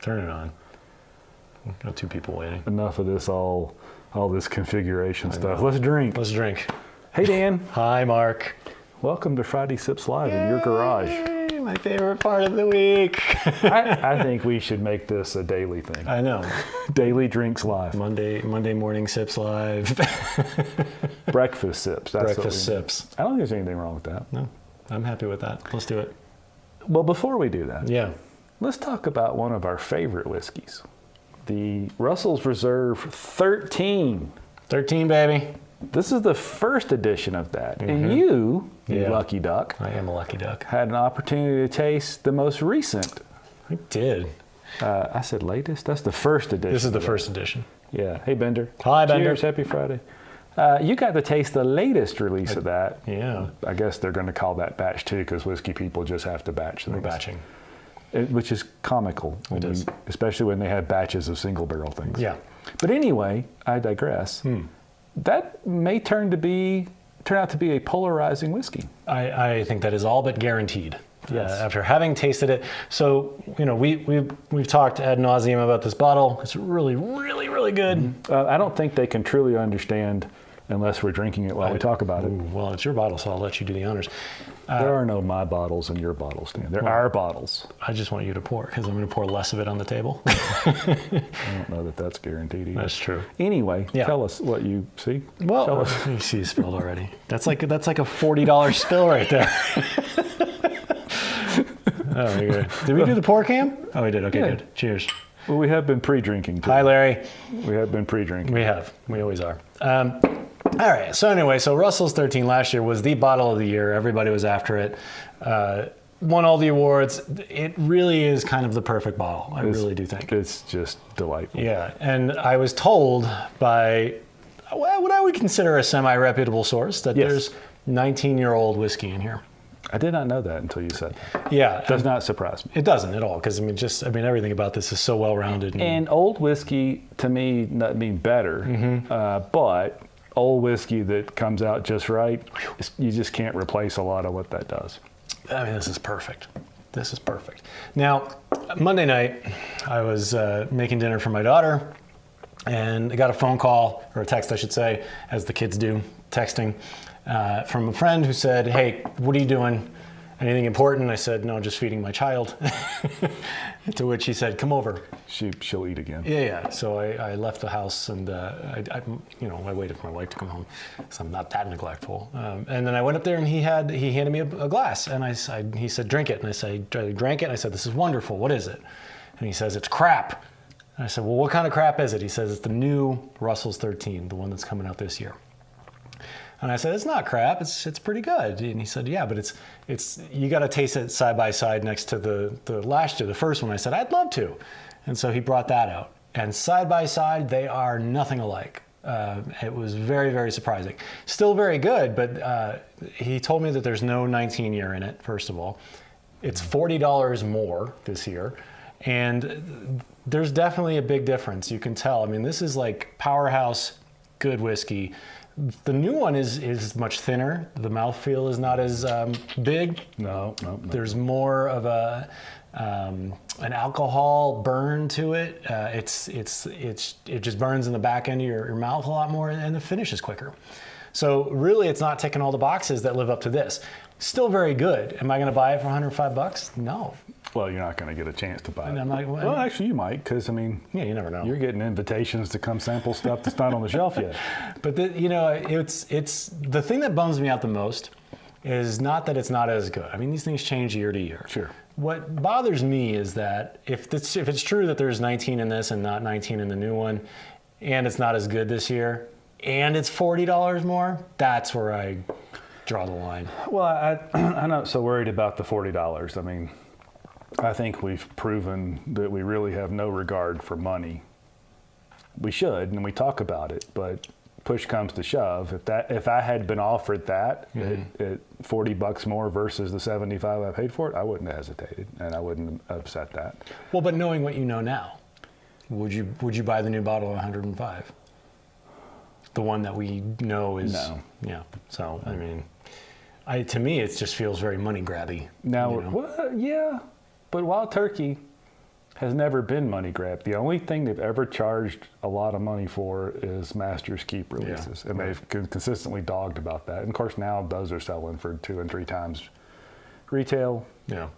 Turn it on. Got 2 people waiting. Enough of this, all this configuration stuff. Let's drink. Let's drink. Hey, Dan. Hi, Mark. Welcome to Friday Sips Live in your garage. My favorite part of the week. I think we should make this a daily thing. I know. Daily drinks live. Monday morning sips live. Breakfast sips. That's Breakfast sips. I don't think there's anything wrong with that. No, I'm happy with that. Let's do it. Well, before we do that, Yeah. let's talk about one of our favorite whiskeys. The Russell's Reserve 13. 13, baby. This is the first edition of that. And you lucky duck, I am a lucky duck. had an opportunity to taste the most recent. I did. I said latest? That's the first edition. This is the first edition. Yeah. Hey, Bender. Hi, Bender. Cheers. Happy Friday. You got to taste the latest release of that. Yeah. I guess they're going to call that batch 2 because whiskey people just have to batch things. We're batching. Which is comical. It is. Especially when they have batches of single barrel things. Yeah. But anyway, I digress. That may turn out to be a polarizing whiskey. I think that is all but guaranteed. Yes. After having tasted it. So, we've talked ad nauseum about this bottle. It's really, really, really good. I don't think they can truly understand unless we're drinking it while we talk about it. Well, it's your bottle, so I'll let you do the honors. There are no my bottles and your bottles, Dan. They're our bottles. I just want you to pour, because I'm going to pour less of it on the table. I don't know that that's guaranteed either. That's true. Anyway, Yeah. tell us what you see. Well, Tell us. you see it spilled already. That's like a $40 spill right there. Oh, very good. Did we do the pour cam? Oh, we did. Okay, Yeah. good. Cheers. Well, we have been pre-drinking too. Hi, Larry. We have been pre-drinking. We have. We always are. All right. So anyway, Russell's 13 last year was the bottle of the year. Everybody was after it. Won all the awards. It really is kind of the perfect bottle. I really do think. It's just delightful. Yeah. And I was told by what I would consider a semi-reputable source that there's 19-year-old whiskey in here. I did not know that until you said that. Yeah. Does not surprise me. It doesn't at all, because everything about this is so well-rounded. And old whiskey, to me, doesn't mean better, but old whiskey that comes out just right, you just can't replace a lot of what that does. I mean, this is perfect. This is perfect. Now, Monday night, I was making dinner for my daughter, and I got a phone call, or a text, I should say, as the kids do, texting, from a friend who said, "Hey, what are you doing? Anything important?" I said, "No, just feeding my child." To which he said, "Come over." She'll eat again. Yeah. So I left the house, and I waited for my wife to come home, so I'm not that neglectful. And then I went up there, and he handed me a glass, and he said, "Drink it." And I drank it, and I said, "This is wonderful. What is it?" And he says, "It's crap." And I said, "Well, what kind of crap is it?" He says, "It's the new Russell's 13, the one that's coming out this year." And I said, "It's not crap. It's pretty good." And he said, "Yeah, but it's you got to taste it side by side next to the last year, the first one." I said, "I'd love to." And so he brought that out. And side by side, they are nothing alike. It was very, very surprising. Still very good, but he told me that there's no 19-year in it, first of all. It's $40 more this year. And there's definitely a big difference. You can tell. I mean, this is like powerhouse, good whiskey. The new one is much thinner. The mouthfeel is not as big. No. There's more of an alcohol burn to it. It just burns in the back end of your mouth a lot more, and the finish is quicker. So really, it's not ticking all the boxes that live up to this. Still very good. Am I going to buy it for $105? No. Well, you're not going to get a chance to buy it. I'm like, well, actually, you might, because, yeah, you never know. You're getting invitations to come sample stuff that's not on the shelf yet. But, it's the thing that bums me out the most is not that it's not as good. I mean, these things change year to year. Sure. What bothers me is that if it's true that there's 19 in this and not 19 in the new one, and it's not as good this year, and it's $40 more, that's where I draw the line. Well, I'm not so worried about the $40. I mean, I think we've proven that we really have no regard for money. We should, and we talk about it, but push comes to shove. If I had been offered that at $40 more versus the $75 I paid for it, I wouldn't have hesitated, and I wouldn't have upset that. Well, but knowing what you know now, would you buy the new bottle at $105? The one that we know is yeah. So I mean, to me it just feels very money grabby. Now, yeah, but Wild Turkey has never been money grab. The only thing they've ever charged a lot of money for is Masters Keep releases, and they've consistently dogged about that. And of course, now those are selling for 2 and 3 times retail. Yeah.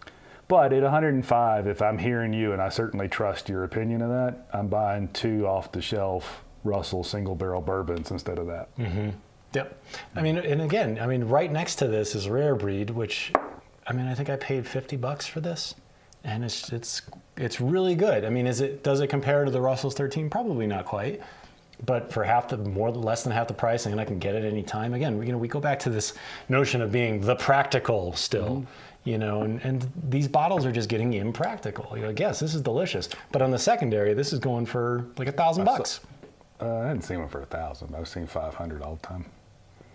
But at 105, if I'm hearing you, and I certainly trust your opinion of that, I'm buying 2 off-the-shelf Russell single barrel bourbons instead of that. Mm-hmm. Yep. I mean, and again, I mean, right next to this is Rare Breed, which, I mean, I think I paid $50 for this, and it's really good. I mean, does it compare to the Russell's 13? Probably not quite, but for less than half the pricing, and I can get it any time. Again, we go back to this notion of being the practical still, and these bottles are just getting impractical. You're like, yes, this is delicious, but on the secondary, this is going for like $1,000. I hadn't seen one for 1,000. I've seen 500 all the time.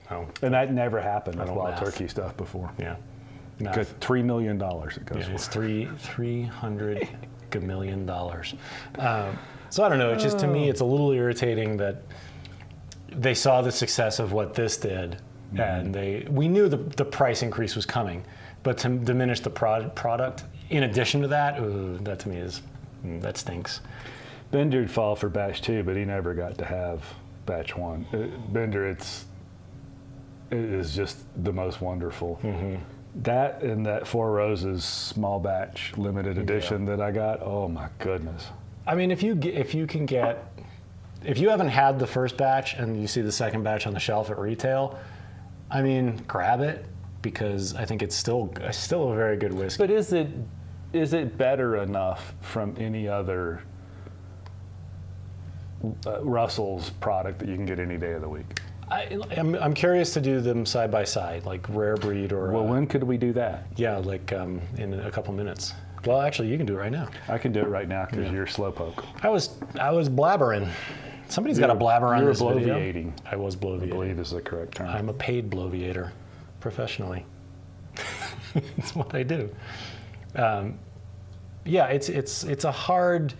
Oh, and that never happened with Wild math. Turkey stuff before. Yeah. Because $3 million it goes for. It's $300 million. So I don't know. It's just, to me, it's a little irritating that they saw the success of what this did, and we knew the price increase was coming, but to diminish the product in addition to that, that to me that stinks. Bender'd fall for batch 2, but he never got to have batch 1. Bender, it is just the most wonderful. Mm-hmm. That and that Four Roses small batch limited edition that I got, oh my goodness. I mean, if you haven't had the first batch and you see the second batch on the shelf at retail, I mean, grab it, because I think it's still a very good whiskey. But is it better enough from any other Russell's product that you can get any day of the week? I'm curious to do them side by side, like Rare Breed or. Well, when could we do that? Yeah, like in a couple minutes. Well, actually, you can do it right now. I can do it right now because you're slowpoke. I was blabbering. Somebody's got to blabber on this video. Bloviating. I was bloviating. I believe is the correct term. I'm a paid bloviator, professionally. It's what I do. Yeah, it's a hard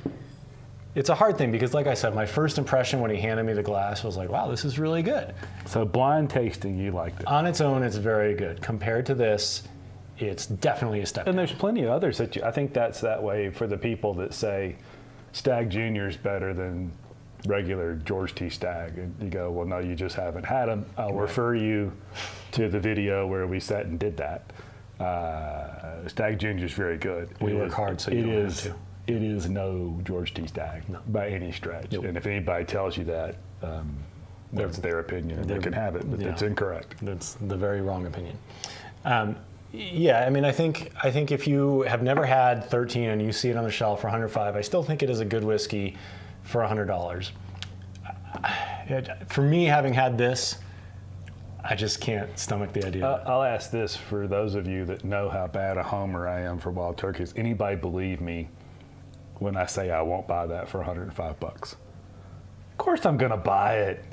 thing, because, like I said, my first impression when he handed me the glass was like, wow, this is really good. So blind tasting, you liked it. On its own, it's very good. Compared to this, it's definitely a step And down. there's plenty of others that I think that's that way for the people that say Stag Junior is better than regular George T. Stag. And you go, well, no, you just haven't had them. I'll refer you to the video where we sat and did that. Stag Junior is very good. We work hard, so you don't have to. It is no George T. Stag by any stretch. Nope. And if anybody tells you that, that's their opinion, and they can have it, but it's incorrect. That's the very wrong opinion. Yeah, I mean, I think if you have never had 13 and you see it on the shelf for $105, I still think it is a good whiskey for $100. For me, having had this, I just can't stomach the idea. I'll ask this for those of you that know how bad a homer I am for Wild Turkey. Does anybody believe me when I say I won't buy that for $105? Of course I'm going to buy it.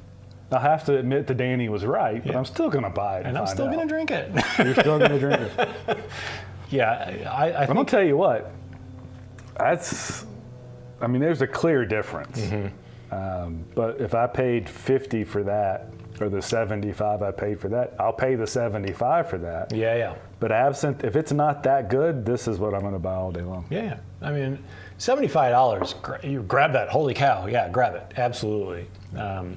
I'll have to admit that Danny was right, but I'm still going to buy it. And I'm still going to drink it. You're still going to drink it. Yeah, I'm going to tell you what. There's a clear difference. Mm-hmm. But if I paid $50 for that, or the $75 I paid for that, I'll pay the $75 for that. Yeah. But if it's not that good, this is what I'm going to buy all day long. Yeah. I mean, $75, you grab that. Holy cow. Yeah, grab it. Absolutely. I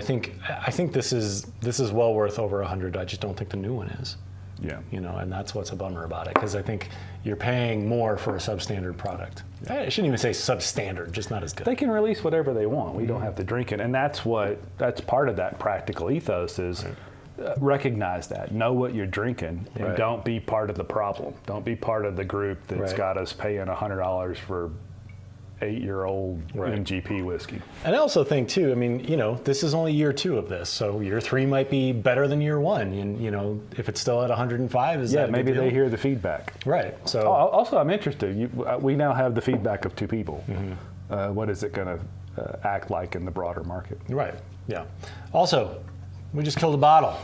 think this is well worth over $100. I just don't think the new one is. Yeah. And that's what's a bummer about it, because I think you're paying more for a substandard product. I shouldn't even say substandard, just not as good. They can release whatever they want. We don't have to drink it. And that's part of that practical ethos is recognize that. Know what you're drinking, and don't be part of the problem. Don't be part of the group that's got us paying $100 for 8-year-old MGP whiskey. And I also think too, this is only year 2 of this, so year 3 might be better than year 1. And if it's still at 105, is that a maybe big deal? they hear the feedback. Right. So also, I'm interested. We now have the feedback of 2 people. Mm-hmm. What is it going to act like in the broader market? Right. Yeah. Also, we just killed a bottle.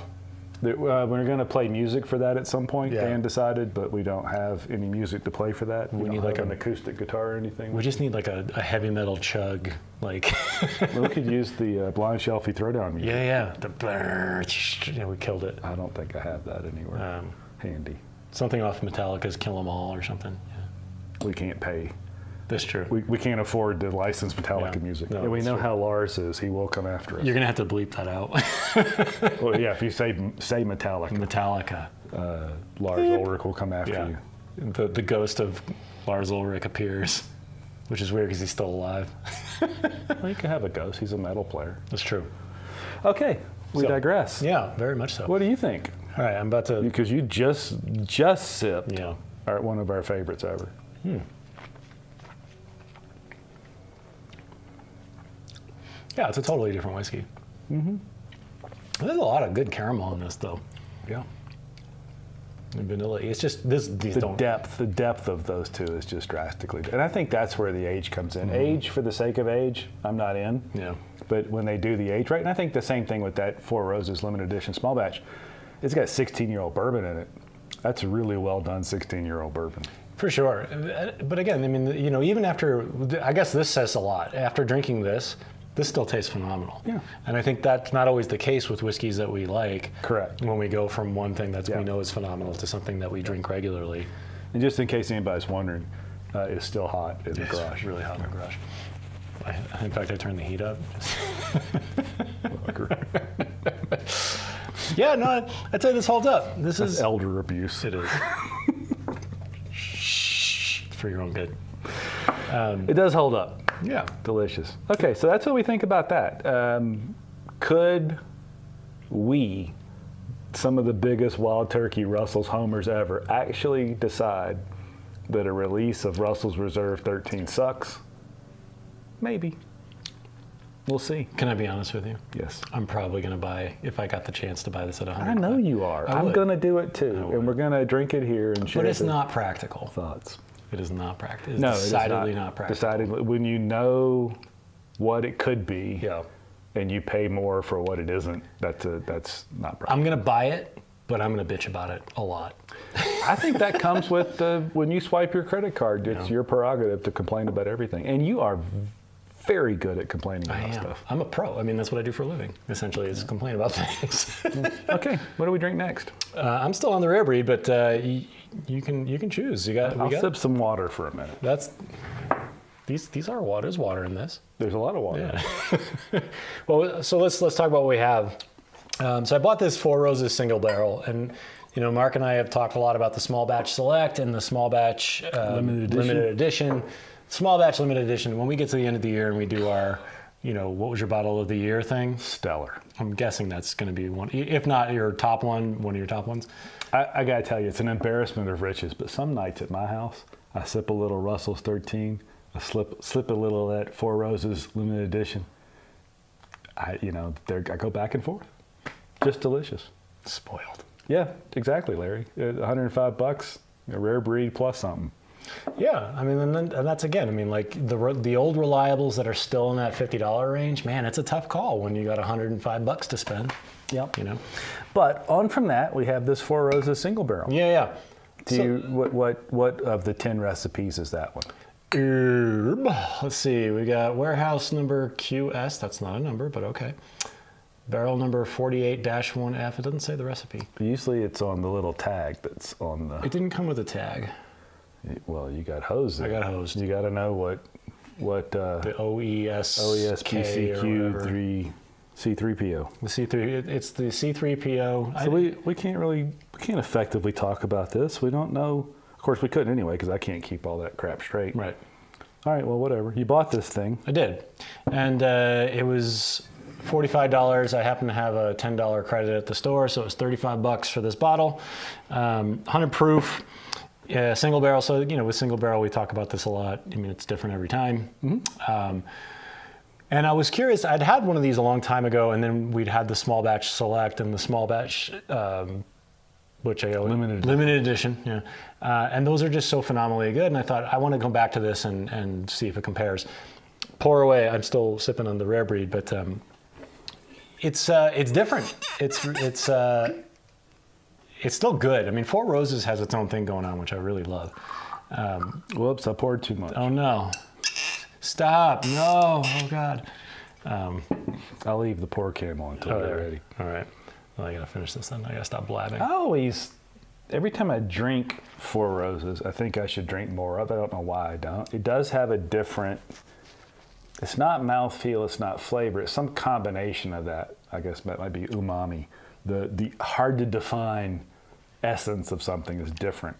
We're going to play music for that at some point, Yeah. Dan decided, but we don't have any music to play for that. We need don't have like an acoustic guitar or anything. We just need like a heavy metal chug, like. Well, we could use the Blind Shelfie Throwdown music. Yeah. The brrr, we killed it. I don't think I have that anywhere handy. Something off Metallica's "Kill 'Em All" or something. Yeah. We can't pay That's true. We can't afford to license Metallica music. No, And we that's know true. how Lars is. He will come after us. You're gonna have to bleep that out. Well, yeah, if you say Metallica, Metallica. Lars Ulrich will come after Yeah. you. The ghost of Lars Ulrich appears, which is weird because he's still alive. Well, you can have a ghost. He's a metal player. That's true. Okay, we So, digress. Yeah, very much so. What do you think? All right, I'm about to. Because you just sipped Yeah. one of our favorites ever. Yeah, it's a totally different whiskey. Mm-hmm. There's a lot of good caramel in this, though. Yeah. And vanilla. It's just these The don't. depth of those two is just drastically, and I think that's where the age comes in. Age for the sake of age, I'm not in. Yeah. But when they do the age right, and I think the same thing with that Four Roses limited edition small batch, it's got 16-year-old bourbon in it. That's a really well done 16-year-old bourbon. For sure. But again, I mean, you know, even after, I guess this says a lot. After drinking this still tastes phenomenal. Yeah. And I think that's not always the case with whiskeys that we like. Correct. When we go from one thing that Yeah. we know is phenomenal to something that we drink regularly. And just in case anybody's wondering, it's still hot in the It's garage. really hot in the garage. In fact, I turned the heat up. Yeah, no, I'd say this holds up. This That's is elder abuse. It is. Shh, for your own good. It does hold up. Yeah. Delicious. Okay, so that's what we think about that. Could we, some of the biggest Wild Turkey Russell's homers ever, actually decide that a release of Russell's Reserve 13 sucks? Maybe. We'll see. Can I be honest with you? Yes. I'm probably going to buy, if I got the chance to buy this at 100. I know you are. I'm would. going to do it too. would. And we're going to drink it here and share But it's the not practical. thoughts. It is not practical. It's No, decidedly it is not practical. Decidedly, when you know what it could be, Yeah. and you pay more for what it isn't, that's not practical. I'm going to buy it, but I'm going to bitch about it a lot. I think that comes with when you swipe your credit card, it's your prerogative to complain about everything. And you are very good at complaining I about am. stuff. I'm a pro. I mean, that's what I do for a living, essentially, is complain about things. Okay, what do we drink next? I'm still on the rare breed, but you can choose. I'll sip some water for a minute. These are water. There's water in this. There's a lot of water. Yeah. Well, so let's talk about what we have. So I bought this Four Roses single barrel, and you know, Mark and I have talked a lot about the small batch select and the small batch limited edition. Small batch limited edition. When we get to the end of the year and we do our, you know, what was your bottle of the year thing? Stellar. I'm guessing that's going to be one, if not your top one of your top ones. I got to tell you, it's an embarrassment of riches, but some nights at my house, I sip a little Russell's 13, I slip a little of that Four Roses limited edition. I go back and forth. Just delicious. Spoiled. Yeah, exactly, Larry. $105, a rare breed plus something. Yeah, I mean, and that's again. I mean, like the old reliables that are still in that $50 range. Man, it's a tough call when you got $105 to spend. Yep. You know. But on from that, we have this Four Roses single barrel. Yeah. What of the 10 recipes is that one? Let's see. We got warehouse number QS. That's not a number, but okay. Barrel number 48-1F. It doesn't say the recipe. Usually it's on the little tag that's on the. It didn't come with a tag. Well, you got hosed. I got hosed. You got to know what The OES OESPCQ3 C3PO. The C3. It's the C3PO. So we can't effectively talk about this. We don't know. Of course, we couldn't anyway because I can't keep all that crap straight. Right. All right. Well, whatever. You bought this thing. I did, and it was $45. I happen to have a $10 credit at the store, so it was $35 for this bottle. 100 proof. Yeah, single barrel. So, you know, with single barrel, we talk about this a lot. I mean, it's different every time. Mm-hmm. And I was curious. I'd had one of these a long time ago, and then we'd had the small batch select and the small batch, which I limited edition. Yeah, and those are just so phenomenally good. And I thought I want to go back to this and see if it compares. Pour away. I'm still sipping on the rare breed, but it's different. It's still good. I mean, Four Roses has its own thing going on, which I really love. Whoops, I poured too much. Oh no. Stop. No. Oh God. I'll leave the pour cam on until they're ready. All right. Well, I got to finish this then. I got to stop blabbing. I always every time I drink Four Roses, I think I should drink more of it. I don't know why I don't. It does have a different, it's not mouthfeel, it's not flavor. It's some combination of that. I guess that might be umami. The hard to define essence of something is different.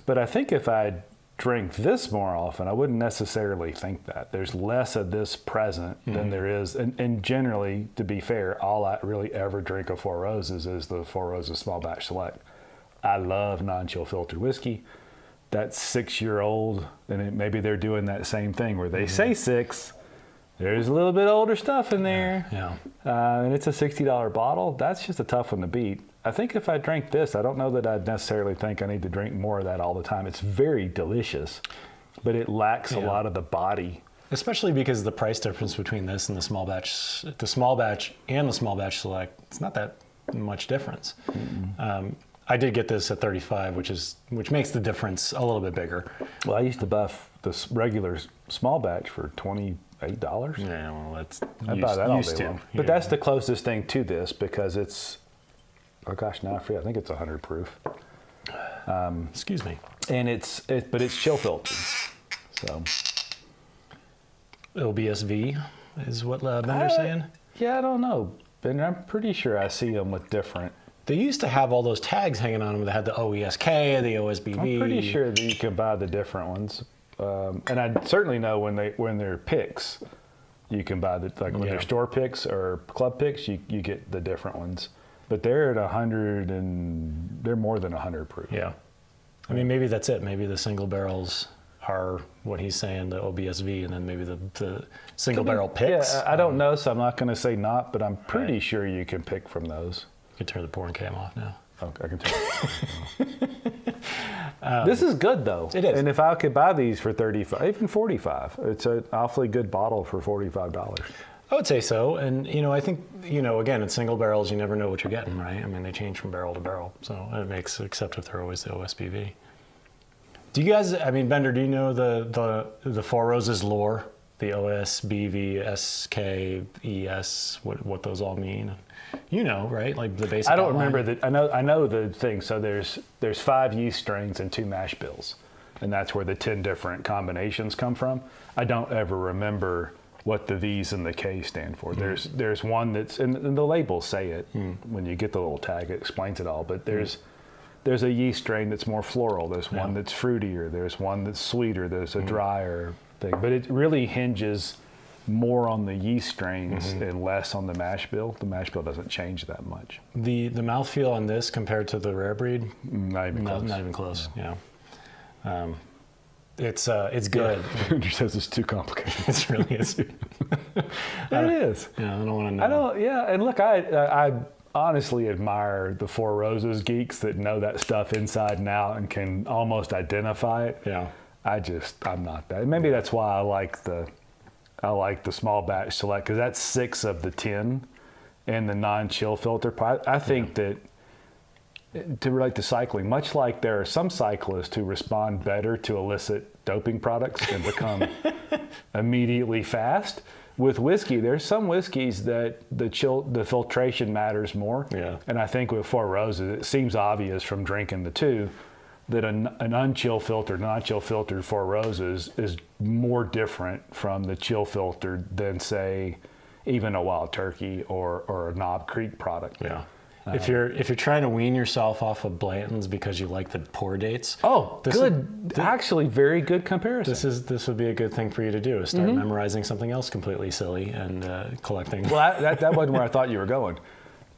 But I think if I drink this more often, I wouldn't necessarily think that. There's less of this present than there is. And generally, to be fair, all I really ever drink of Four Roses is the Four Roses Small Batch Select. I love non-chill filtered whiskey. That's 6-year-old, and maybe they're doing that same thing where they say 6. There's a little bit older stuff in there. Yeah. And it's a $60 bottle. That's just a tough one to beat. I think if I drank this, I don't know that I'd necessarily think I need to drink more of that all the time. It's very delicious, but it lacks a lot of the body. Especially because the price difference between this and the small batch and the small batch select, it's not that much difference. I did get this at 35, which makes the difference a little bit bigger. Well, I used to buy the regular small batch for $28. Yeah, well, that's I buy that all used day to. long. But that's the closest thing to this because it's, oh gosh, now I forget. I think it's 100 proof. Excuse me. And but it's chill filtered. So OBSV is what Bender's saying. Yeah, I don't know. Ben, I'm pretty sure I see them with different. They used to have all those tags hanging on them that had the OESK, the OSBB. I'm pretty sure that you can buy the different ones. And I certainly know when they're picks, you can buy when they're store picks or club picks, you get the different ones. But they're at 100 and they're more than 100 proof. Yeah. I mean, maybe that's it. Maybe the single barrels are what he's saying, the OBSV, and then maybe the single barrel picks. Yeah, I don't know, so I'm not going to say not, but I'm pretty sure you can pick from those. You can turn the pouring cam off now. Okay, I can turn it off. This is good, though. It is. And if I could buy these for 35, even 45, it's an awfully good bottle for $45. I would say so. And, I think, again, it's single barrels. You never know what you're getting, right? I mean, they change from barrel to barrel. So it makes, except if they're always the OSBV. Do you guys, Bender, do you know the Four Roses lore? The OSBV, SK, ES, what those all mean? Right? Like the basic I don't outline. remember that. I know the thing. So there's 5 yeast strains and 2 mash bills. And that's where the 10 different combinations come from. I don't ever remember what the V's and the K stand for. There's one that's, and the labels say it. When you get the little tag, it explains it all. But there's a yeast strain that's more floral. There's one that's fruitier. There's one that's sweeter. There's a drier thing. But it really hinges more on the yeast strains and less on the mash bill. The mash bill doesn't change that much. The mouthfeel on this compared to the rare breed? Not even close. Not even close, yeah. It's good. Andrew says it's too complicated. It really is. It is. Yeah, I don't want to know. And look, I honestly admire the Four Roses geeks that know that stuff inside and out and can almost identify it. Yeah. I'm not that. Maybe that's why I like the small batch select, because that's 6 of the 10 and the non-chill filter. I think that to relate to cycling, much like there are some cyclists who respond better to illicit doping products and become immediately fast. With whiskey, there's some whiskeys that the filtration matters more. Yeah. And I think with Four Roses, it seems obvious from drinking the 2 that an unchill filtered, non-chill filtered Four Roses is more different from the chill filtered than, say, even a Wild Turkey or a Knob Creek product. Yeah. If you're trying to wean yourself off of Blanton's because you like the pour dates. Oh, actually, very good comparison. This would be a good thing for you to do, is start memorizing something else completely silly and collecting. Well, that wasn't where I thought you were going.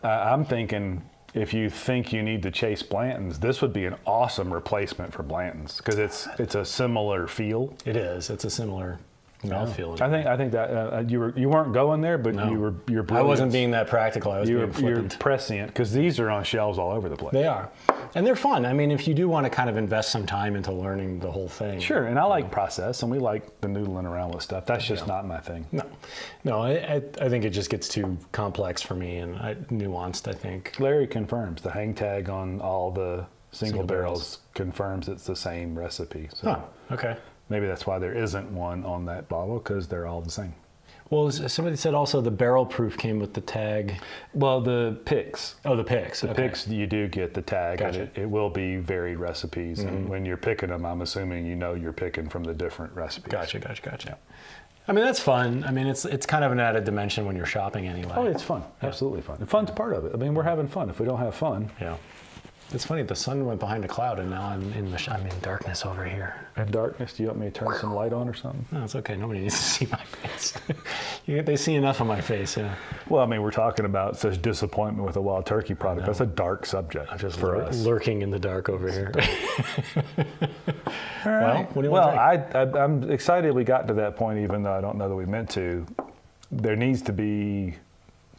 I'm thinking, if you think you need to chase Blanton's, this would be an awesome replacement for Blanton's because it's a similar feel. It is. It's a similar mouthfeel. I think that you weren't going there, but No. you're brilliant. I wasn't being that practical. I was being You're flippant. prescient because these are on shelves all over the place. They are. And they're fun. I mean, if you do want to kind of invest some time into learning the whole thing. Sure, and I like process, and we like the noodling around with stuff. That's just not my thing. No, I think it just gets too complex for me and nuanced, I think. Larry confirms the hang tag on all the single barrels. barrels confirms it's the same recipe. So Huh, okay. maybe that's why there isn't one on that bottle, because they're all the same. Well, somebody said also the barrel proof came with the tag. Well, the picks. Oh, the picks. The picks, you do get the tag. Gotcha. And it will be varied recipes. And when you're picking them, I'm assuming you're picking from the different recipes. Gotcha. I mean, that's fun. I mean, it's kind of an added dimension when you're shopping anyway. Oh, it's fun. Absolutely fun. And fun's part of it. I mean, we're having fun. If we don't have fun. Yeah. It's funny, the sun went behind a cloud and now I'm in darkness over here. In darkness, do you want me to turn some light on or something? No, it's okay. Nobody needs to see my face. They see enough of my face, yeah. Well, I mean, we're talking about such disappointment with a wild turkey product. That's a dark subject. I'm just for us. lurking in the dark over here. All right. Well, what do you want to drink? I'm excited we got to that point, even though I don't know that we meant to. There needs to be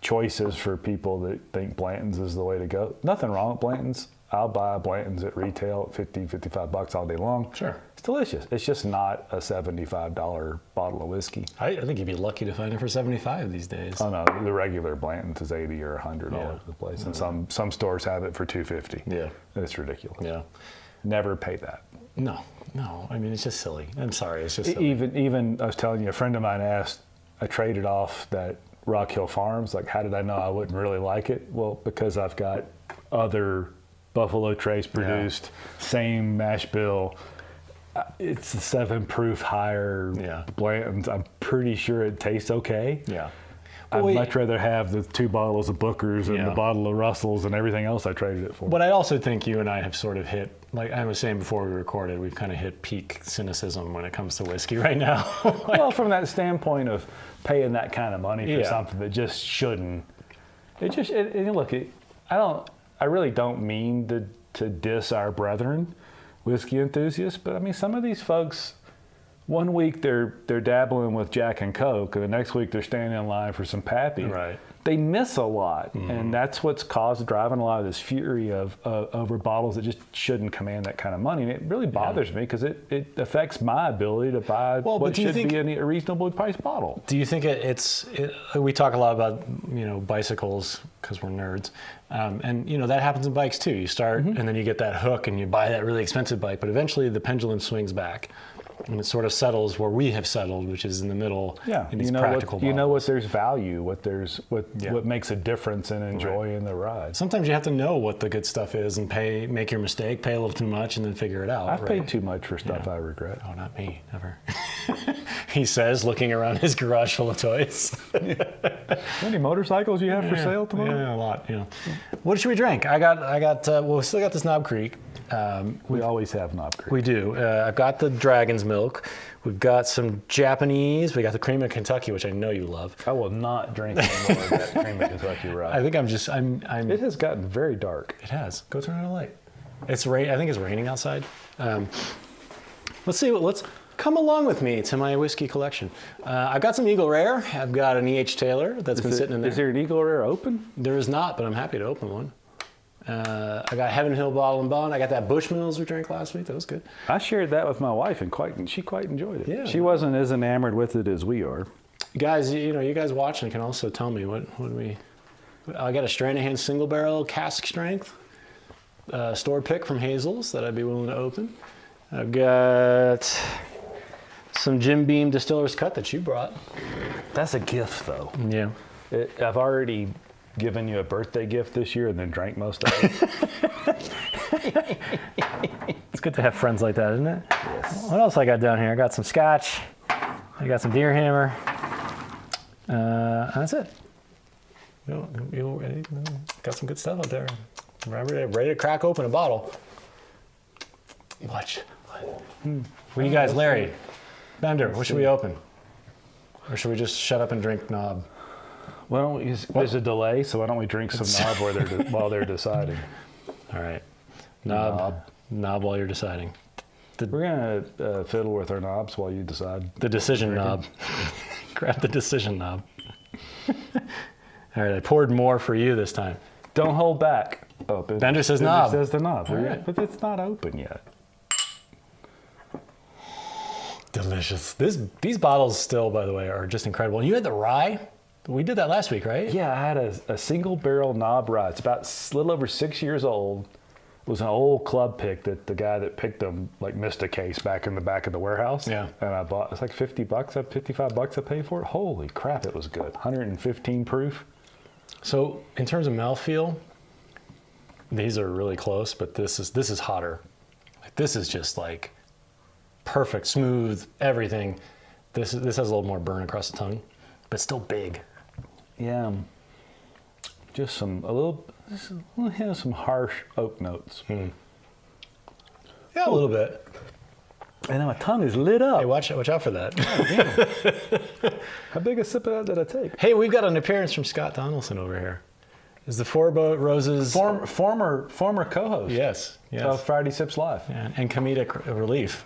choices for people that think Blanton's is the way to go. Nothing wrong with Blanton's. I'll buy Blanton's at retail at $50, $55 all day long. Sure. It's delicious. It's just not a $75 bottle of whiskey. I think you'd be lucky to find it for $75 these days. Oh no, the regular Blanton's is $80 or $100 all over the place, and some stores have it for $250. Yeah. It's ridiculous. Yeah. Never pay that. No. I mean, it's just silly. I'm sorry, it's just silly. Even I was telling you, a friend of mine asked, I traded off that Rock Hill Farms. Like, how did I know I wouldn't really like it? Well, because I've got other Buffalo Trace produced, same mash bill. It's a 7 proof higher Blanton's. I'm pretty sure it tastes okay. Yeah. I'd much rather have the 2 bottles of Booker's and the bottle of Russell's and everything else I traded it for. But I also think you and I have sort of hit, like I was saying before we recorded, we've kind of hit peak cynicism when it comes to whiskey right now. Well, from that standpoint of paying that kind of money for something that just shouldn't. I really don't mean to diss our brethren, whiskey enthusiasts, but I mean, some of these folks, one week they're dabbling with Jack and Coke, and the next week they're standing in line for some Pappy. Right. They miss a lot, and that's what's driving a lot of this fury of over bottles that just shouldn't command that kind of money. And it really bothers me because it affects my ability to buy what should be a reasonably priced bottle. Do you think we talk a lot about bicycles because we're nerds, and that happens in bikes too. You start and then you get that hook and you buy that really expensive bike, but eventually the pendulum swings back. And it sort of settles where we have settled, which is in the middle. Yeah, in these practical you know what bottles. there's value, what makes a difference in enjoying the ride. Sometimes you have to know what the good stuff is and make your mistake, pay a little too much, and then figure it out. I've paid too much for stuff I regret. Oh, not me, never. He says, looking around his garage full of toys. How many motorcycles you have for sale tomorrow? Yeah, a lot. What should we drink? I got. We still got this Knob Creek. We always have Knob Creek. We do. I've got the Dragon's Milk. We've got some Japanese. We got the Cream of Kentucky, which I know you love. I will not drink any more of that Cream of Kentucky rye. I think It has gotten very dark. It has. Go turn on a light. I think it's raining outside. Let's come along with me to my whiskey collection. I've got some Eagle Rare. I've got an E.H. Taylor that's been sitting in there. Is there an Eagle Rare open? There is not, but I'm happy to open one. I got Heaven Hill Bottle and Bond. I got that Bushmills we drank last week. That was good. I shared that with my wife, and she quite enjoyed it. Yeah. She wasn't as enamored with it as we are. Guys, you guys watching can also tell me I got a Stranahan single barrel cask strength store pick from Hazel's that I'd be willing to open. I've got some Jim Beam Distiller's Cut that you brought. That's a gift, though. Yeah. I've already given you a birthday gift this year and then drank most of it. It's good to have friends like that, isn't it? Yes. What else I got down here? I got some Scotch. I got some Deer Hammer. And that's it. Got some good stuff out there. Ready to crack open a bottle. What do you guys, Larry? Bender, what should we open? Or should we just shut up and drink Knob? Why don't we? There's a delay, so why don't we drink some Knob while they're deciding? All right, Knob while you're deciding. We're gonna fiddle with our knobs while you decide. The decision knob. Grab the decision knob. All right, I poured more for you this time. Don't hold back. Oh, Bender says knob. Says the knob. Right. But it's not open yet. Delicious. These bottles still, by the way, are just incredible. And you had the rye. We did that last week, right? Yeah, I had a single barrel knob rye. It's about a little over 6 years old. was an old club pick that the guy that picked them like missed a case back in the back of the warehouse. Yeah. And I bought, it's like $50, $55 I paid for it. Holy crap, it was good. 115 proof. So in terms of mouthfeel, these are really close, but this is hotter. Like, this is just like perfect, smooth, everything. This has a little more burn across the tongue, but still big. Yeah. Just has some harsh oak notes. Yeah, a little bit. And then my tongue is lit up. Hey, watch out for that. How big a sip of that did I take? Hey, we've got an appearance from Scott Donaldson over here. Is the Four Roses Former co-host. Yes. Of Friday Sips Live. Yeah, and comedic relief.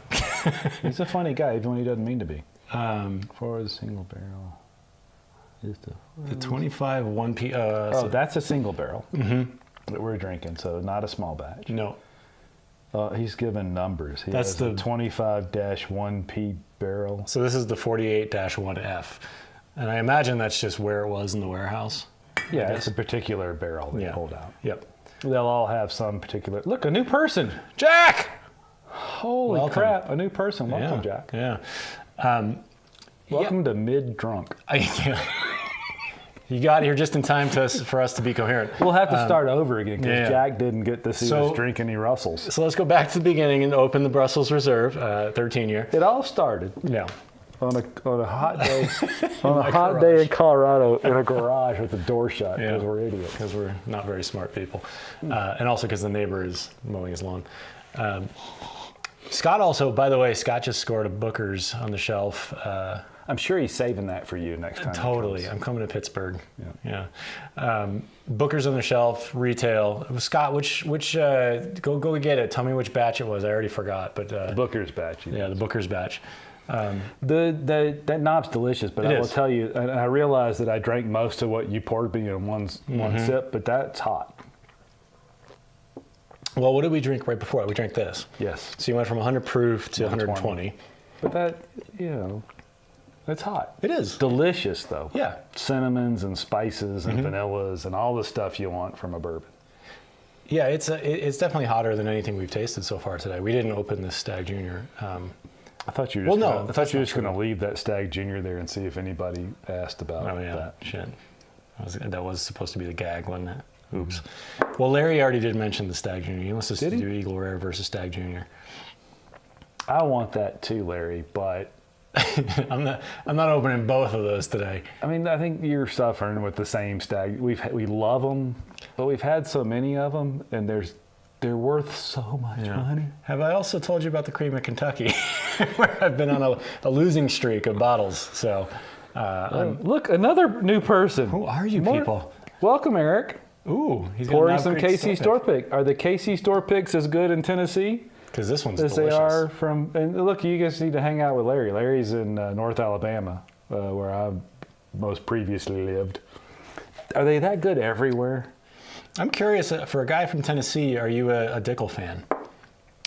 He's a funny guy, even when he doesn't mean to be. For the single barrel. The 25 1P. So that's a single barrel that we're drinking, so not a small batch. No. He's given numbers. That's the 25-1P barrel. So this is the 48-1F. And I imagine that's just where it was in the warehouse. Yeah, it's a particular barrel they pulled out. Yep. They'll all have some particular... Look, a new person! Jack! Holy crap, a new person. Welcome, Jack. Yeah. Welcome to Mid-Drunk. You got here just in time for us to be coherent. We'll have to start over again because yeah. Jack didn't get to see us drink any Russells. So let's go back to the beginning and open the Brussels Reserve, 13 year. It all started on a hot day day in Colorado in a garage with the door shut because we're idiots. Because we're not very smart people. And also because the neighbor is mowing his lawn. Scott also, by the way, Scott just scored a Booker's on the shelf. I'm sure he's saving that for you next time. Totally. I'm coming to Pittsburgh. Yeah. Booker's on the shelf, retail. Scott, which go get it. Tell me which batch it was. I already forgot. But the Booker's batch. Yeah, the Booker's batch. That knob's delicious, but I will tell you, and I realize that I drank most of what you poured me in one sip, but that's hot. Well, what did we drink right before? We drank this. Yes. So you went from 100 proof to 120. But that, it's hot. It is. Delicious, though. Yeah. Cinnamons and spices and vanillas and all the stuff you want from a bourbon. Yeah, it's definitely hotter than anything we've tasted so far today. We didn't open this Stag Junior. I thought you were just going to leave that Stag Junior there and see if anybody asked about that. Shit. That was supposed to be the gag, wasn't it? Oops. Well, Larry already did mention the Stag Junior. He wants us to do Eagle Rare versus Stag Junior. I want that too, Larry, but I'm not opening both of those today. I mean, I think you're suffering with the same Stag. We love them, but we've had so many of them, and they're worth so much money. Have I also told you about the Cream of Kentucky, where I've been on a losing streak of bottles? So, look, another new person. Who are you people? Welcome, Eric. Ooh, he's pouring some KC store pick. Are the KC store picks as good in Tennessee? Because this one's as delicious. They are from. And look, you guys need to hang out with Larry. Larry's in North Alabama, where I most previously lived. Are they that good everywhere? I'm curious. For a guy from Tennessee, are you a Dickel fan?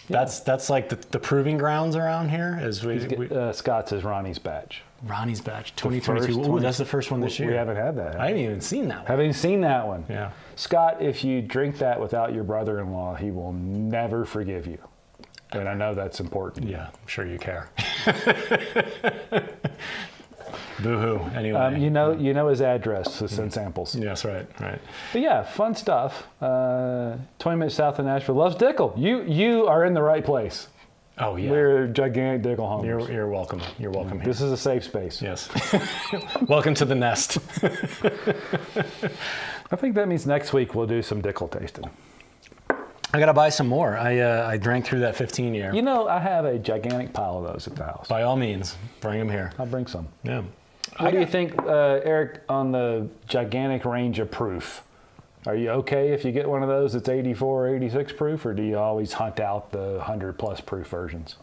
Yeah. That's like the proving grounds around here. Scott's is Ronnie's batch. Ronnie's batch, 2022. Ooh, that's the first one this year. We haven't had that. I haven't even seen that one. Haven't seen that one. Yeah. Scott, if you drink that without your brother-in-law, he will never forgive you. And I know that's important. Yeah, I'm sure you care. Boo-hoo. Anyway. You know his address to send samples. Yes, right. But yeah, fun stuff. 20 minutes south of Nashville. Loves Dickel. You are in the right place. Oh, yeah. We're gigantic Dickel homers. You're welcome. You're welcome here. This is a safe space. Yes. Welcome to the nest. I think that means next week we'll do some Dickel tasting. I got to buy some more. I drank through that 15 year. You know, I have a gigantic pile of those at the house. By all means, bring them here. I'll bring some. Yeah. What do you think, Eric, on the gigantic range of proof? Are you okay if you get one of those that's 84 or 86 proof, or do you always hunt out the 100 plus proof versions?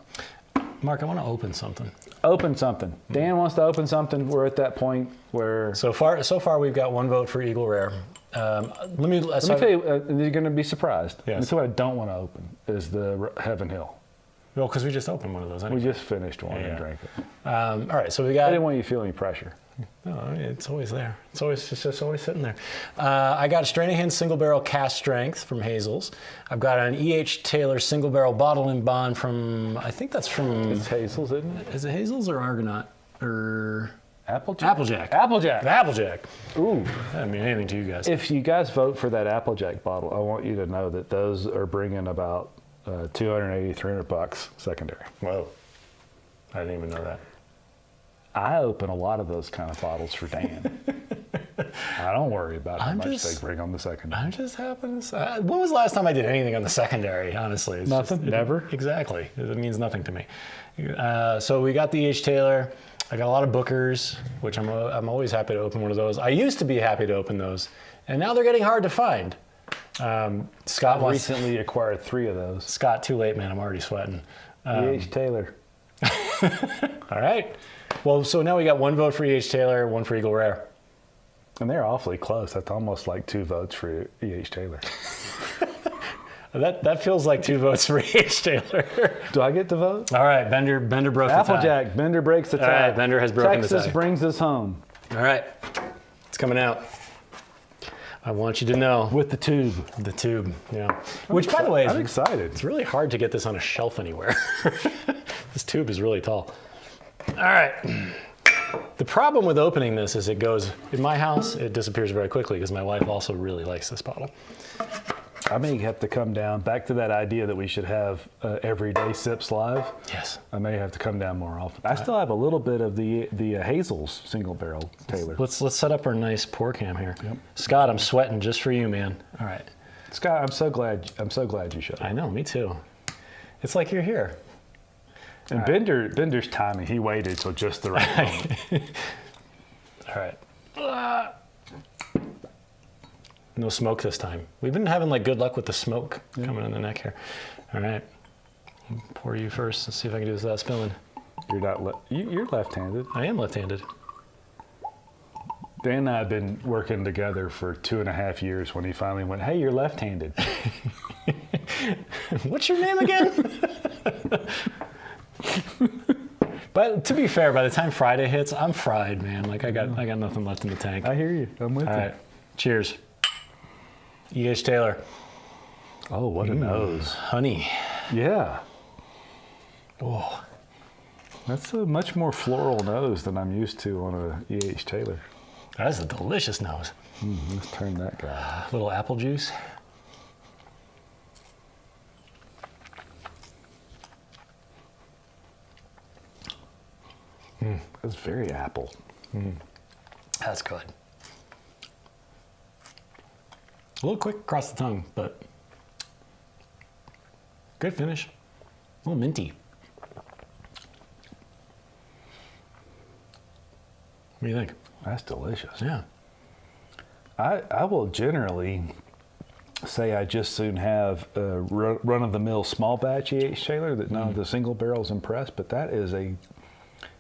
Mark, I want to open something. Open something. Dan wants to open something. We're at that point where... So far we've got one vote for Eagle Rare. Let me tell you, you're going to be surprised. Yes. That's what I don't want to open, is the Heaven Hill. Well, because we just opened one of those anyway. We just finished one and drank it. All right, so we got... I didn't want you to feel any pressure. No, it's always there. It's just always sitting there. I got a Stranahan single barrel cast strength from Hazel's. I've got an E.H. Taylor single barrel bottle and bond from, I think that's from... It's Hazel's, isn't it? Is it Hazel's or Argonaut? Or... Applejack? Applejack. Applejack. Applejack. Ooh. I mean, anything to you guys. If you guys vote for that Applejack bottle, I want you to know that those are bringing about $280, $300 secondary. Whoa. I didn't even know that. I open a lot of those kind of bottles for Dan. I don't worry about how much they bring on the secondary. I'm just happens. When was the last time I did anything on the secondary? Honestly, it's nothing. Never. Exactly. It means nothing to me. So we got the H. Taylor. I got a lot of Bookers, which I'm always happy to open one of those. I used to be happy to open those, and now they're getting hard to find. Scott recently acquired 3 of those. Scott, too late, man. I'm already sweating. E.H. Taylor. All right. Well, so now we got 1 vote for E.H. Taylor, 1 for Eagle Rare. And they're awfully close. That's almost like 2 votes for E.H. Taylor. That feels like 2 votes for E.H. Taylor. Do I get to vote? All right, Bender broke the tie. Applejack, Bender breaks the tie. All right, Bender has broken the tie. Texas brings us home. All right, it's coming out. I want you to know. With the tube. The tube, yeah. Which, by the way, I'm excited. It's really hard to get this on a shelf anywhere. This tube is really tall. All right. The problem with opening this is it goes, in my house, it disappears very quickly because my wife also really likes this bottle. I may have to come down, back to that idea that we should have everyday sips live. Yes. I may have to come down more often. I still have a little bit of the Hazel's single barrel Taylor. Let's set up our nice pour cam here. Yep. Scott, I'm sweating just for you, man. All right. Scott, I'm so glad you showed up. I know, me too. It's like you're here. And Bender's timing, he waited till just the right moment. All right. No smoke this time. We've been having like good luck with the smoke coming in the neck here. All right. I'll pour you first. Let's see if I can do this without spilling. You're left-handed. I am left-handed. Dan and I have been working together for 2.5 years when he finally went, hey, you're left-handed. What's your name again? But to be fair, by the time Friday hits, I'm fried, man. Like I got nothing left in the tank. I hear you. I'm with you. All right. Cheers. E.H. Taylor. Oh, what a nose. Honey. Yeah. Oh. That's a much more floral nose than I'm used to on a E.H. Taylor. That's a delicious nose. Let's turn that guy. A little apple juice. That's very apple. That's good. A little quick across the tongue, but good finish. A little minty. What do you think? That's delicious. Yeah. I will generally say I just soon have a run-of-the-mill small batch E.H. Taylor that none of the single barrels impress, but that is a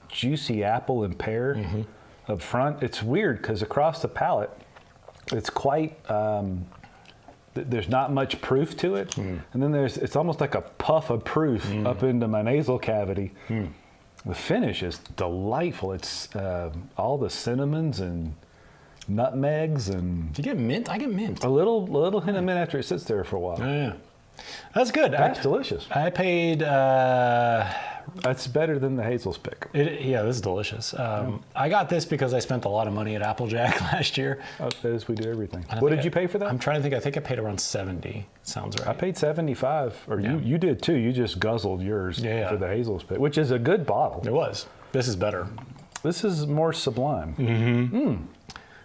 juicy apple and pear up front. It's weird because across the palate, it's quite, there's not much proof to it. And then it's almost like a puff of proof up into my nasal cavity. The finish is delightful. It's all the cinnamons and nutmegs and... Do you get mint? I get mint. A little hint of mint after it sits there for a while. Oh, yeah. That's good. That's delicious. I paid... That's better than the Hazel's pick. Yeah, this is delicious. I got this because I spent a lot of money at Applejack last year. As we do everything. What did you pay for that? I'm trying to think. I think I paid around 70. Sounds right. I paid 75, or you did too. You just guzzled yours for the Hazel's pick, which is a good bottle. It was. This is better. This is more sublime.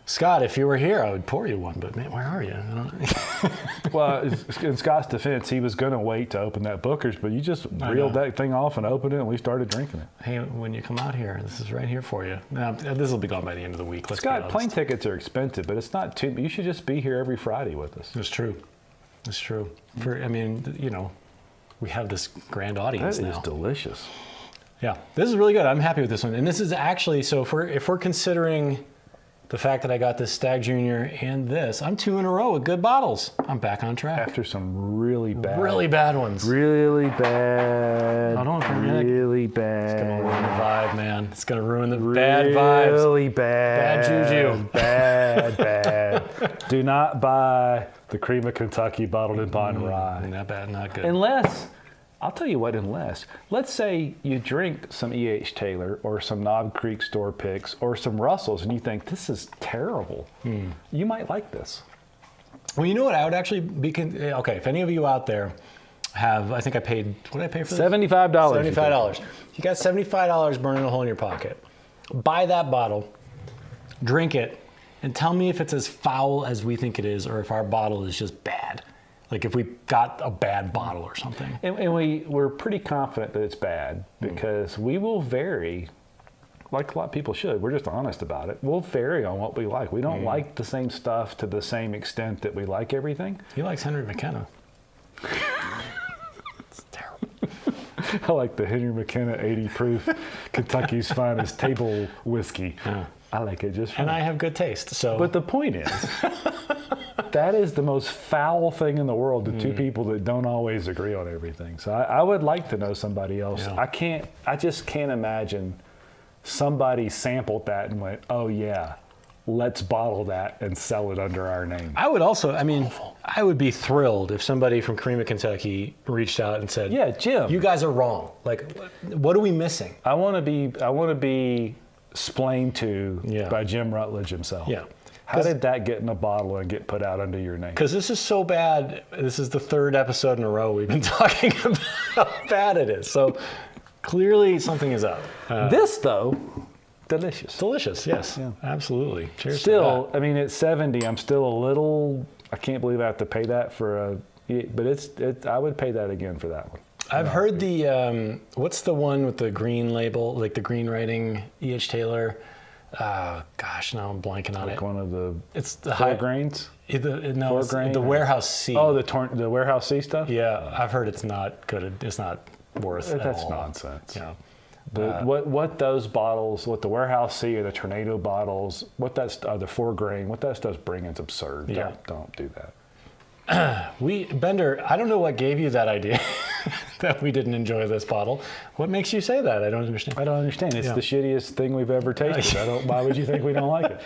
Scott, if you were here, I would pour you one, but man, where are you? I don't... Well, in Scott's defense, he was going to wait to open that Booker's, but you just reeled that thing off and opened it, and we started drinking it. Hey, when you come out here, this is right here for you. Now, this will be gone by the end of the week. Let's Scott, plane tickets are expensive, but it's not too. You should just be here every Friday with us. It's true. It's true. I mean, you know, we have this grand audience now. That is delicious. Yeah, this is really good. I'm happy with this one. And this is actually, so if we're considering the fact that I got this Stag Junior and this, I'm 2 in a row with good bottles. I'm back on track. After some really bad ones. Really bad. I don't think really bad. It's gonna ruin the vibe, man. It's gonna ruin the bad vibes. Really bad. Bad juju. Bad. Do not buy the Cream of Kentucky bottled in bond rye. Not bad, not good. Unless, I'll tell you what, let's say you drink some E.H. Taylor or some Knob Creek store picks or some Russells and you think, this is terrible. You might like this. Well, you know what? I would actually be, okay, if any of you out there have, I think I paid, what did I pay for this? $75. $75. You got $75 burning a hole in your pocket. Buy that bottle, drink it, and tell me if it's as foul as we think it is or if our bottle is just bad. Like if we got a bad bottle or something. And we're pretty confident that it's bad because we will vary, like a lot of people should. We're just honest about it. We'll vary on what we like. We don't like the same stuff to the same extent that we like everything. He likes Henry McKenna. It's terrible. I like the Henry McKenna 80 proof Kentucky's finest table whiskey. Yeah. I like it just fine. And I have good taste. So, But the point is, that is the most foul thing in the world to two people that don't always agree on everything. So I would like to know somebody else. Yeah. I just can't imagine somebody sampled that and went, oh yeah, let's bottle that and sell it under our name. I would also, I would be thrilled if somebody from Cream of Kentucky reached out and said, yeah, Jim, you guys are wrong. Like, what are we missing? I want to be explained to by Jim Rutledge himself. Yeah. How did that get in a bottle and get put out under your name? Because this is so bad. This is the 3rd episode in a row we've been talking about how bad it is. So clearly something is up. This, though, delicious. Delicious, yes. Yeah. Absolutely. Cheers Still, to that. I mean, at 70, I'm still a little, I can't believe I have to pay that for but I would pay that again for that one. I've heard the, what's the one with the green label, like the green writing, E.H. Taylor? Gosh, now I'm blanking on like it. One of the it's the four high grains? No, it's the Warehouse C. Oh, the Warehouse C stuff? Yeah, I've heard it's not good. It's not worth it. That's nonsense. Yeah. What those bottles, what the Warehouse C or the Tornado bottles, the 4 grain, what that stuff's bringing is absurd. Yeah. Don't do that. Bender, I don't know what gave you that idea that we didn't enjoy this bottle. What makes you say that? I don't understand. I don't understand. It's the shittiest thing we've ever tasted. Why would you think we don't like it?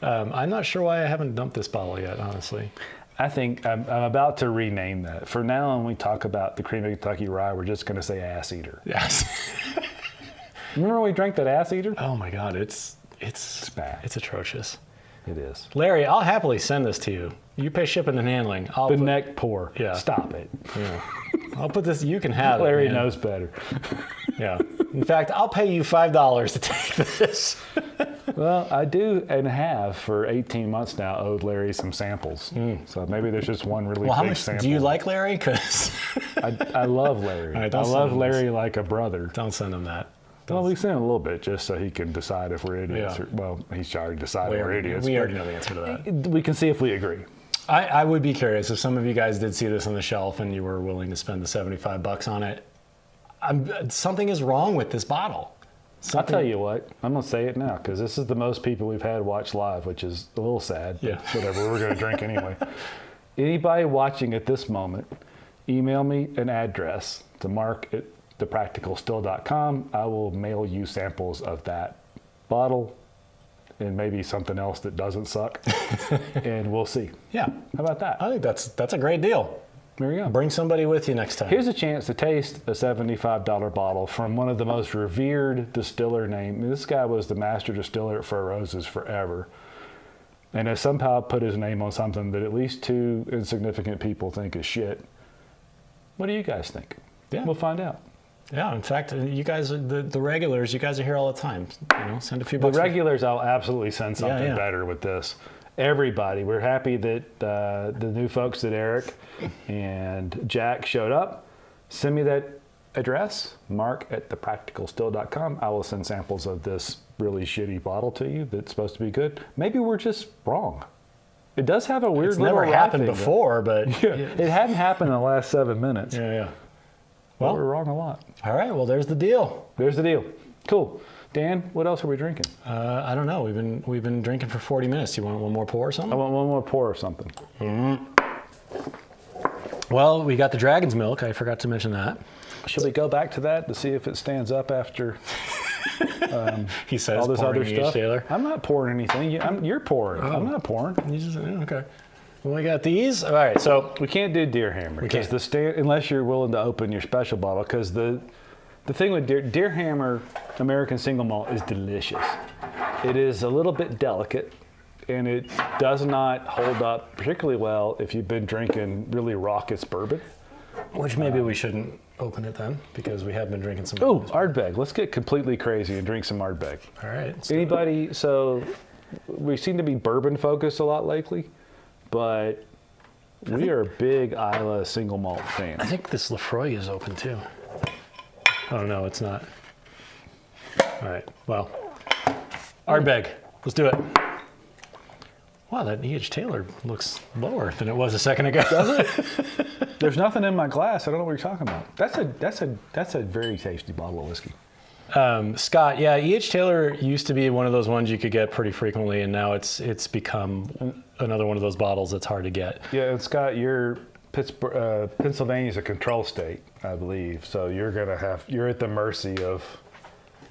I'm not sure why I haven't dumped this bottle yet, honestly. I think I'm about to rename that. For now on, when we talk about the Cream of Kentucky Rye, we're just going to say Ass Eater. Yes. Remember when we drank that Ass Eater? Oh my God, it's bad. It's atrocious. It is. Larry, I'll happily send this to you. You pay shipping and handling. Neck pour. Yeah. Stop it. Yeah. I'll put this. You can have Larry it. Larry knows better. Yeah. In fact, I'll pay you $5 to take this. Well, I do and have for 18 months now owed Larry some samples. So maybe there's just one really how big much sample. Do you like Larry? Because I love Larry. Right, I love Larry like a brother. Don't send him that. Well, we sent him a little bit just so he can decide if we're idiots. Yeah. Well, he's already decided we're idiots. We already know the answer to that. We can see if we agree. I would be curious if some of you guys did see this on the shelf and you were willing to spend the $75 on it. Something is wrong with this bottle. I'll tell you what. I'm going to say it now because this is the most people we've had watch live, which is a little sad. Yeah. Whatever. We're going to drink anyway. Anybody watching at this moment, email me an address to mark@thepracticalstill.com. I will mail you samples of that bottle and maybe something else that doesn't suck, and we'll see. Yeah. How about that? I think that's a great deal. There you go. Bring somebody with you next time. Here's a chance to taste a $75 bottle from one of the most revered distiller name. This guy was the master distiller at Four Roses forever, and has somehow put his name on something that at least 2 insignificant people think is shit. What do you guys think? Yeah. We'll find out. Yeah, in fact, you guys are the regulars. You guys are here all the time. Send a few The bucks. regulars, I'll absolutely send something Yeah. better with this. Everybody, we're happy that the new folks at Eric and Jack showed up. Send me that address, mark@thepracticalstill.com. I will send samples of this really shitty bottle to you that's supposed to be good. Maybe we're just wrong. It does have a weird It's little never happened thing, before, but It hadn't happened in the last 7 minutes. Yeah. Well, Well, we're wrong a lot. all right. Well, there's the deal. There's the deal. Cool. Dan, what else are we drinking? I don't know. We've been drinking for 40 minutes. You want one more pour or something? I want one more pour of something. Well, we got the dragon's milk. I forgot to mention that. Should we go back to that to see if it stands up after He says all this other pouring stuff? Taylor. I'm not pouring anything. You're pouring. Oh. I'm not pouring. You just, okay. Well, we got these. All right, so We can't do Deer Hammer because can't. Unless you're willing to open your special bottle, because the thing with Deer Hammer American Single Malt is delicious. It is a little bit delicate, and it does not hold up particularly well if you've been drinking really raucous bourbon. which maybe we shouldn't open it then because we have been drinking some. Oh, Ardbeg. Let's get completely crazy and drink some Ardbeg. All right. Anybody? So we seem to be bourbon focused a lot lately, but we are big Isla single malt fans. I think this Lefroy is open too. Oh no, it's not. All right. Well, Ardbeg. Let's do it. Wow, that E.H. Taylor looks lower than it was a second ago. Does it? There's nothing in my glass. I don't know what you're talking about. That's a very tasty bottle of whiskey. Scott, yeah, E.H. Taylor used to be one of those ones you could get pretty frequently, and now it's become another one of those bottles that's hard to get. Yeah, and Scott, your Pennsylvania's a control state, I believe. So you're at the mercy of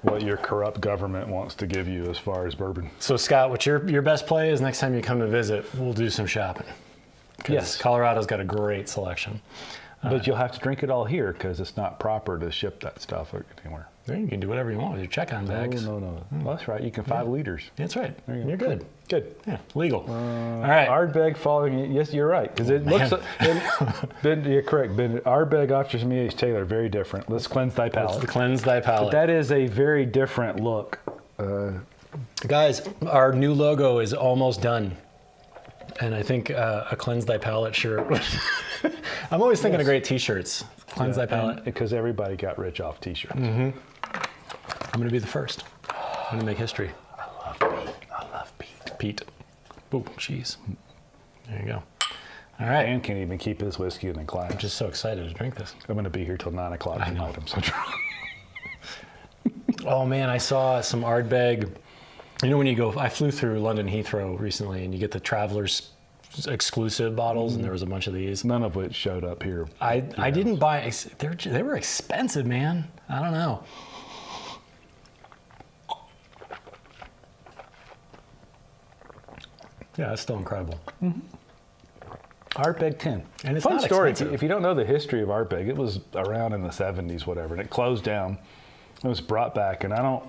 what your corrupt government wants to give you as far as bourbon. So Scott, what your best play is next time you come to visit, we'll do some shopping. Yes. Colorado's got a great selection. But you'll have to drink it all here because it's not proper to ship that stuff anywhere. You can do whatever you want with your check-on bags. No. Well, that's right. You can 5 liters. That's right. There you go. You're good. Good. Yeah, legal. All right. Ardbeg following. Yes, you're right. Because it looks. You're correct. Ben, Ardbeg offers from E.H. Taylor very different. Let's cleanse thy palate. Let's cleanse thy palate. That is a very different look. Guys, our new logo is almost done. And I think a cleanse thy palate shirt. I'm always thinking of great T-shirts. Cleanse thy palate. Because everybody got rich off T-shirts. Mm-hmm. I'm going to be the first. I'm going to make history. I love Pete. Pete. Oh, jeez. There you go. All right. Dan can't even keep his whiskey in the glass. I'm just so excited to drink this. I'm going to be here till 9 o'clock tonight. I'm so drunk. Oh, man, I saw some Ardbeg. You know when you go, I flew through London Heathrow recently, and you get the Travelers exclusive bottles, and there was a bunch of these. None of which showed up here. I didn't buy, they were expensive, man. I don't know. Yeah, that's still incredible. Mm-hmm. Ardbeg 10. And it's fun not story. expensive. If you don't know the history of Ardbeg, it was around in the 70s, whatever, and it closed down. It was brought back, and I don't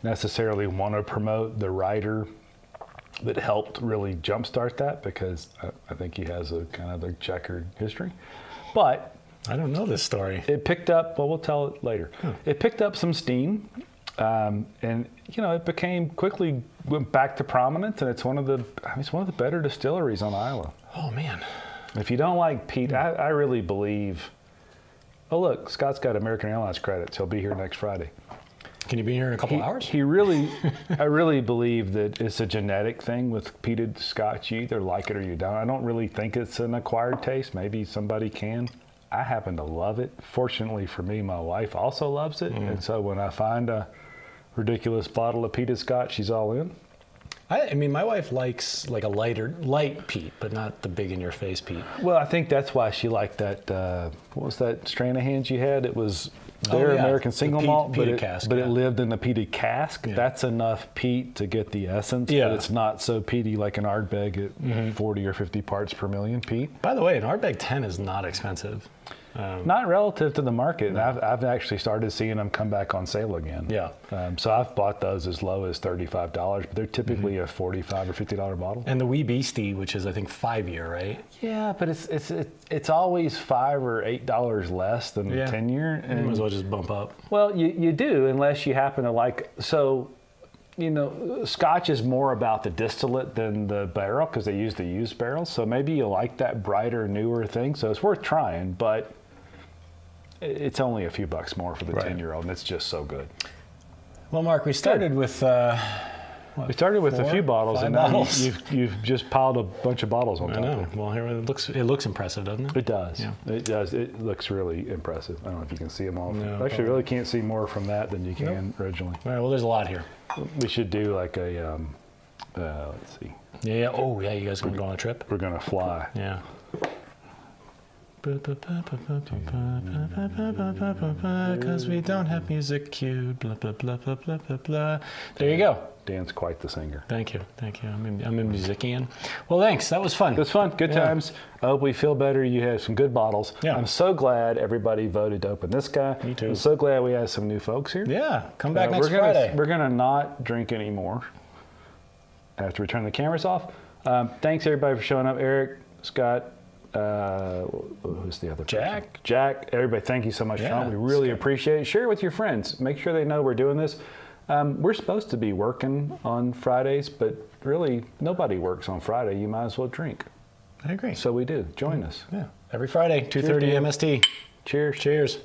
necessarily want to promote the writer that helped really jumpstart that because I think he has a kind of a checkered history. But I don't know this story. it picked up, well, we'll tell it later. It picked up some steam, and it quickly went back to prominence, and it's one of the better distilleries on Isla. Oh, man. If you don't like Pete, I really believe. Oh, look, Scott's got American Airlines credits. He'll be here next Friday. Can you be here in a couple hours? I really believe that it's a genetic thing with peated Scotch. You either like it or you don't. I don't really think it's an acquired taste. Maybe somebody can. I happen to love it. Fortunately for me, my wife also loves it. And so when I find a ridiculous bottle of peated Scotch, she's all in. I mean, my wife likes like a light peat, but not the big in your face peat. Well, I think that's why she liked that. What was that Stranahans you had? It was their American single malt, but it lived in the peated cask. Yeah. That's enough peat to get the essence, but it's not so peaty like an Ardbeg at 40 or 50 parts per million peat. By the way, an Ardbeg 10 is not expensive. Not relative to the market. No. I've actually started seeing them come back on sale again. Yeah. So I've bought those as low as $35, but they're typically a $45 or $50 bottle. And the Wee Beastie, which is I think 5-year, right? Yeah, but it's always $5 or $8 less than 10-year. And you might as well just bump up. Well, you do unless you happen to like so. Scotch is more about the distillate than the barrel because they use the used barrels. So maybe you like that brighter, newer thing. So it's worth trying, but it's only a few bucks more for the 10-year-old, and it's just so good. Well, Mark, we started with, what We started with a few bottles, 5 and now bottles. you've just piled a bunch of bottles on I top. know. Of it. Well, here it looks impressive, doesn't it? It does. Yeah. It does. It looks really impressive. I don't know if you can see them all. No, Actually, really can't see more from that than you can originally. All right. Well, there's a lot here. We should do like a, let's see. Yeah. Oh, yeah. You guys gonna go on a trip? We're going to fly. Yeah. Because we don't have music cued. Blah blah blah blah blah blah blah. There you go. Dan's quite the singer. Thank you. I'm a musician. Well, thanks. That was fun. It was fun. Good times. I hope we feel better. You had some good bottles. Yeah. I'm so glad everybody voted to open this guy. Me too. I'm so glad we had some new folks here. Yeah. Come back next we're Friday. We're going to not drink anymore. I have to return the cameras off. Thanks, everybody, for showing up. Eric, Scott, who's the other Jack. person? Jack. Everybody, thank you so much for Yeah, coming. We really Scott. appreciate it. Share it with your friends. Make sure they know we're doing this. We're supposed to be working on Fridays, but really nobody works on Friday. You might as well drink. I agree. So we do. Join us. Yeah. Every Friday, 2:30 Dan. MST. Cheers. Cheers.